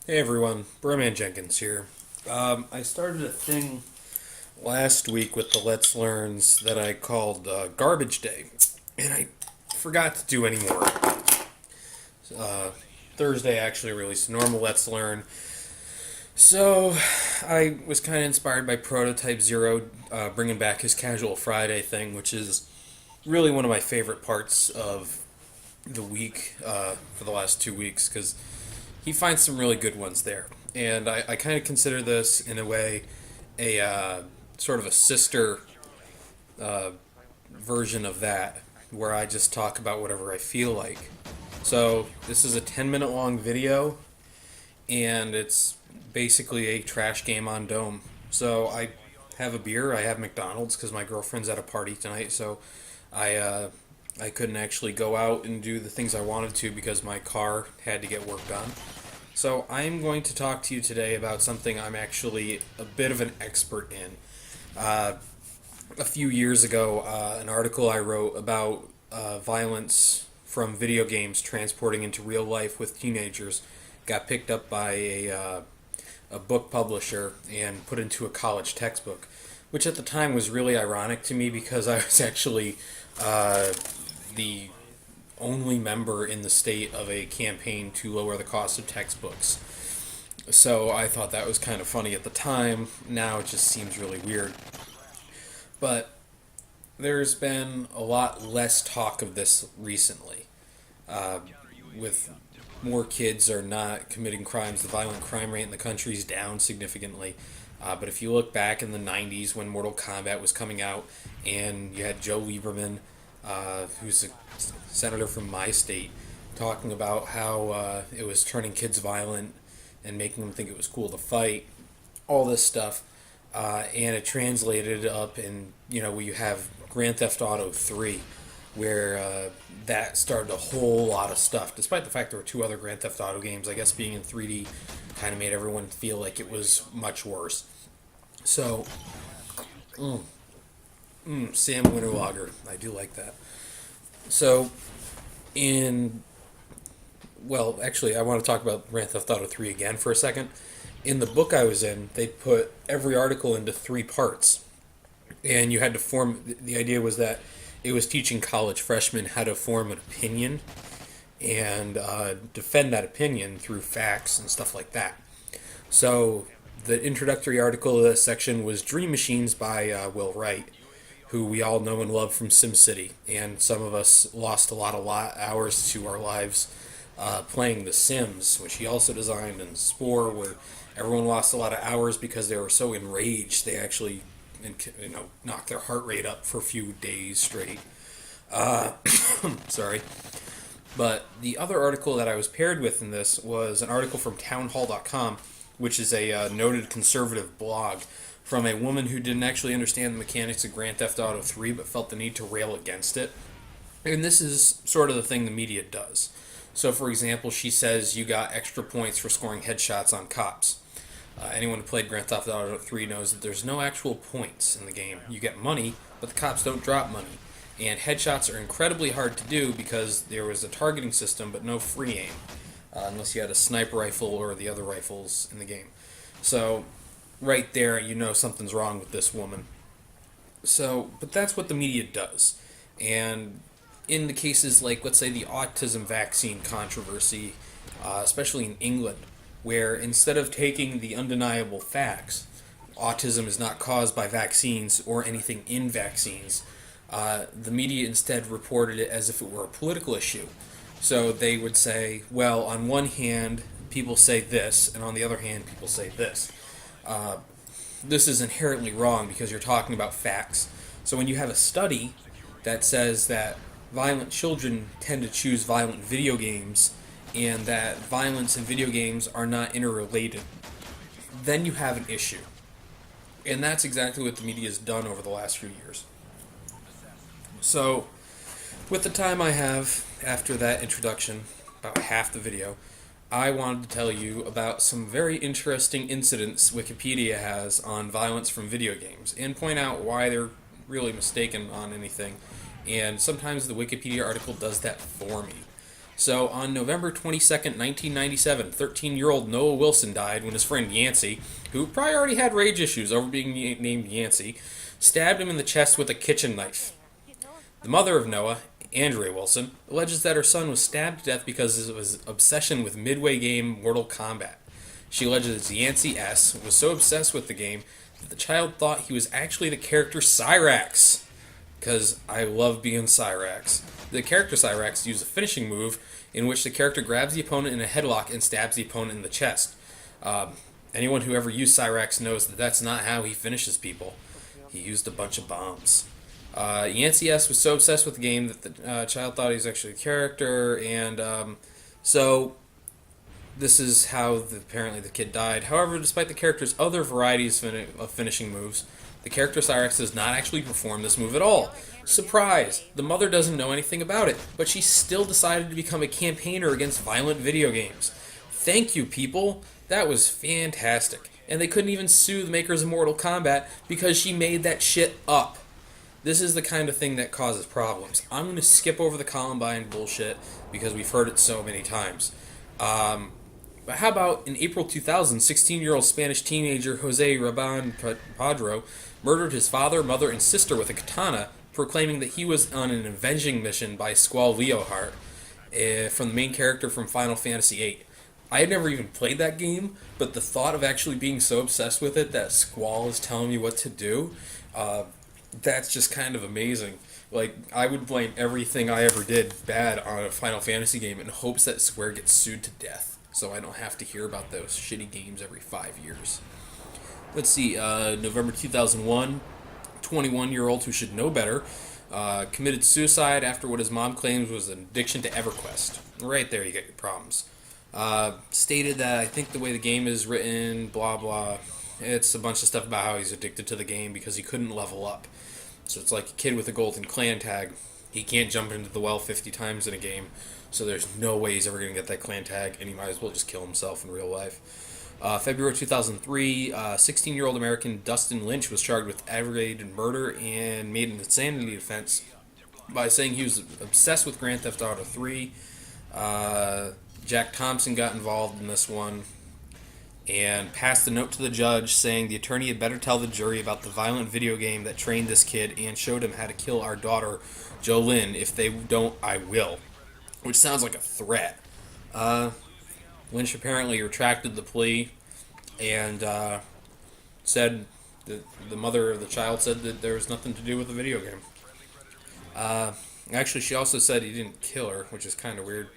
Hey everyone, Broman Jenkins here. I started a thing last week with the Let's Learns that I called Garbage Day, and I forgot to do any more. Uh, Thursday actually released a normal Let's Learn, so I was kind of inspired by Prototype Zero bringing back his Casual Friday thing, which is really one of my favorite parts of the week for the last 2 weeks because he finds some really good ones there. And I kind of consider this, in a way, a sort of a sister uh, version of that, where I just talk about whatever I feel like. So, this is a 10-minute long video, and it's basically a trash game on Dome. So, I have a beer, I have McDonald's because my girlfriend's at a party tonight, so I couldn't actually go out and do the things I wanted to because my car had to get worked on. So, I'm going to talk to you today about something I'm actually a bit of an expert in. Uh, a few years ago, an article I wrote about violence from video games transporting into real life with teenagers got picked up by a book publisher and put into a college textbook, which at the time was really ironic to me because I was actually the only member in the state of a campaign to lower the cost of textbooks. So I thought that was kind of funny at the time. Now it just seems really weird. But there's been a lot less talk of this recently. Uh, with more kids are not committing crimes, the violent crime rate in the country is down significantly. But if you look back in the 90s when Mortal Kombat was coming out, and you had Joe Lieberman, who's a senator from my state, talking about how it was turning kids violent and making them think it was cool to fight, all this stuff. And it translated up in, where you have Grand Theft Auto 3, where that started a whole lot of stuff. Despite the fact there were two other Grand Theft Auto games, I guess being in 3D kind of made everyone feel like it was much worse. So, Sam Winterlager, I do like that. So, in actually, I want to talk about Grand Theft Auto 3 again for a second. In the book I was in, they put every article into three parts, and you had to form. The idea was that it was teaching college freshmen how to form an opinion and defend that opinion through facts and stuff like that. So the introductory article of this section was Dream Machines by Will Wright, who we all know and love from SimCity, and some of us lost a lot of hours to our lives playing The Sims, which he also designed, and Spore, where everyone lost a lot of hours because they were so enraged they actually knocked their heart rate up for a few days straight. Sorry. But the other article that I was paired with in this was an article from townhall.com, which is a noted conservative blog from a woman who didn't actually understand the mechanics of Grand Theft Auto 3 but felt the need to rail against it. And this is sort of the thing the media does. So, for example, she says you got extra points for scoring headshots on cops. Anyone who played Grand Theft Auto 3 knows that there's no actual points in the game. You get money, but the cops don't drop money. And headshots are incredibly hard to do because there was a targeting system but no free aim, unless you had a sniper rifle or the other rifles in the game. So, right there, you know something's wrong with this woman. So, but that's what the media does. And in the cases like, let's say, the autism vaccine controversy, especially in England, where instead of taking the undeniable facts, autism is not caused by vaccines or anything in vaccines, the media instead reported it as if it were a political issue. So they would say, well, on one hand, people say this, and on the other hand, people say this. This is inherently wrong because you're talking about facts. So when you have a study that says that violent children tend to choose violent video games and that violence and video games are not interrelated, then you have an issue. And that's exactly what the media has done over the last few years. So, with the time I have after that introduction, about half the video, I wanted to tell you about some very interesting incidents Wikipedia has on violence from video games and point out why they're really mistaken on anything. And sometimes the Wikipedia article does that for me. So on November 22nd, 1997, 13-year-old Noah Wilson died when his friend Yancey, who probably already had rage issues over being named Yancey, stabbed him in the chest with a kitchen knife. The mother of Noah, Andrea Wilson, alleges that her son was stabbed to death because of his obsession with midway game Mortal Kombat. She alleges Yancey S. was so obsessed with the game that the child thought he was actually the character Cyrax. Because I love being Cyrax. The character Cyrax uses a finishing move in which the character grabs the opponent in a headlock and stabs the opponent in the chest. Anyone who ever used Cyrax knows that that's not how he finishes people. He used a bunch of bombs. Yancey S was so obsessed with the game that the child thought he was actually a character, and so this is how apparently the kid died. However, despite the character's other varieties of finishing moves, the character Cyrax does not actually perform this move at all. Surprise! The mother doesn't know anything about it, but she still decided to become a campaigner against violent video games. Thank you, people! That was fantastic. And they couldn't even sue the makers of Mortal Kombat because she made that shit up. This is the kind of thing that causes problems. I'm going to skip over the Columbine bullshit because we've heard it so many times. But how about in April 2000, 16-year-old Spanish teenager Jose Raban Padro murdered his father, mother, and sister with a katana, proclaiming that he was on an avenging mission by Squall Leohart, from the main character from Final Fantasy VIII. I had never even played that game, but the thought of actually being so obsessed with it that Squall is telling me what to do, that's just kind of amazing. Like, I would blame everything I ever did bad on a Final Fantasy game in hopes that Square gets sued to death, so I don't have to hear about those shitty games every 5 years. Let's see, November 2001, 21-year-old who should know better committed suicide after what his mom claims was an addiction to EverQuest. Right there, you get your problems. Stated that I think the way the game is written, blah blah, it's a bunch of stuff about how he's addicted to the game because he couldn't level up. So it's like a kid with a golden clan tag. He can't jump into the well 50 times in a game, so there's no way he's ever going to get that clan tag, and he might as well just kill himself in real life. February 2003, 16-year-old American Dustin Lynch was charged with aggravated murder and made an insanity defense by saying he was obsessed with Grand Theft Auto 3. Jack Thompson got involved in this one and passed a note to the judge saying the attorney had better tell the jury about the violent video game that trained this kid and showed him how to kill our daughter, Jolynn. If they don't, I will. Which sounds like a threat. Lynch apparently retracted the plea and said that the mother of the child said that there was nothing to do with the video game. Actually, she also said he didn't kill her, which is kind of weird.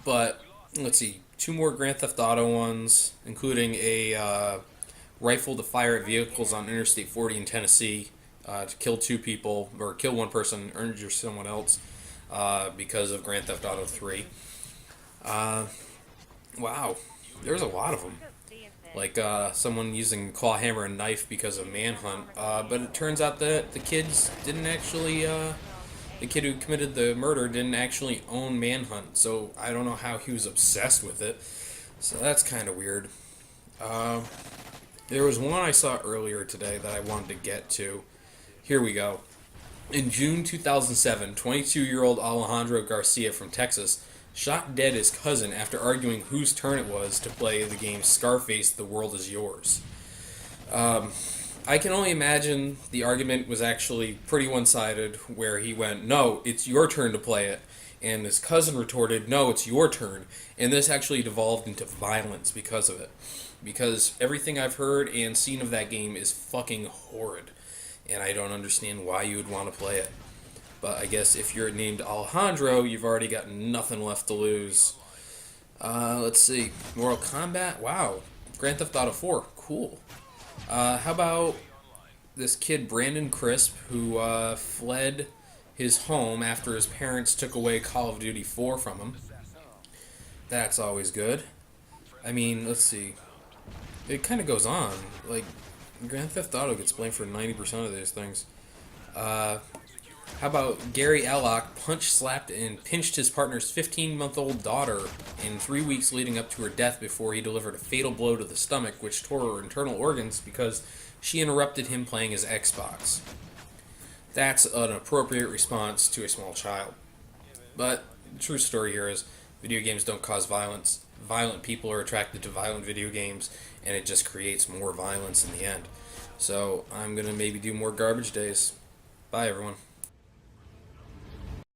But, let's see, 2 more Grand Theft Auto ones, including a rifle to fire at vehicles on Interstate 40 in Tennessee to kill 2 people, or kill 1 person and injure someone else because of Grand Theft Auto 3. Wow, there's a lot of them. Like someone using a claw hammer and knife because of Manhunt. But it turns out that the kids didn't actually... the kid who committed the murder didn't actually own Manhunt, so I don't know how he was obsessed with it. So that's kind of weird. There was one I saw earlier today that I wanted to get to. Here we go. In June 2007, 22-year-old Alejandro Garcia from Texas shot dead his cousin after arguing whose turn it was to play the game Scarface: The World Is Yours. I can only imagine the argument was actually pretty one-sided, where he went, "No, it's your turn to play it," and his cousin retorted, "No, it's your turn," and this actually devolved into violence because of it. Because everything I've heard and seen of that game is fucking horrid, and I don't understand why you would want to play it. But I guess if you're named Alejandro, you've already got nothing left to lose. Let's see. Mortal Kombat? Wow. Grand Theft Auto 4. Cool. How about this kid, Brandon Crisp, who fled his home after his parents took away Call of Duty 4 from him. That's always good. I mean, let's see. It kind of goes on. Like, Grand Theft Auto gets blamed for 90% of these things. How about Gary Allock punch-slapped and pinched his partner's 15-month-old daughter in 3 weeks leading up to her death before he delivered a fatal blow to the stomach, which tore her internal organs because she interrupted him playing his Xbox. That's an appropriate response to a small child. But the true story here is video games don't cause violence. Violent people are attracted to violent video games, and it just creates more violence in the end. So I'm gonna maybe do more garbage days. Bye, everyone.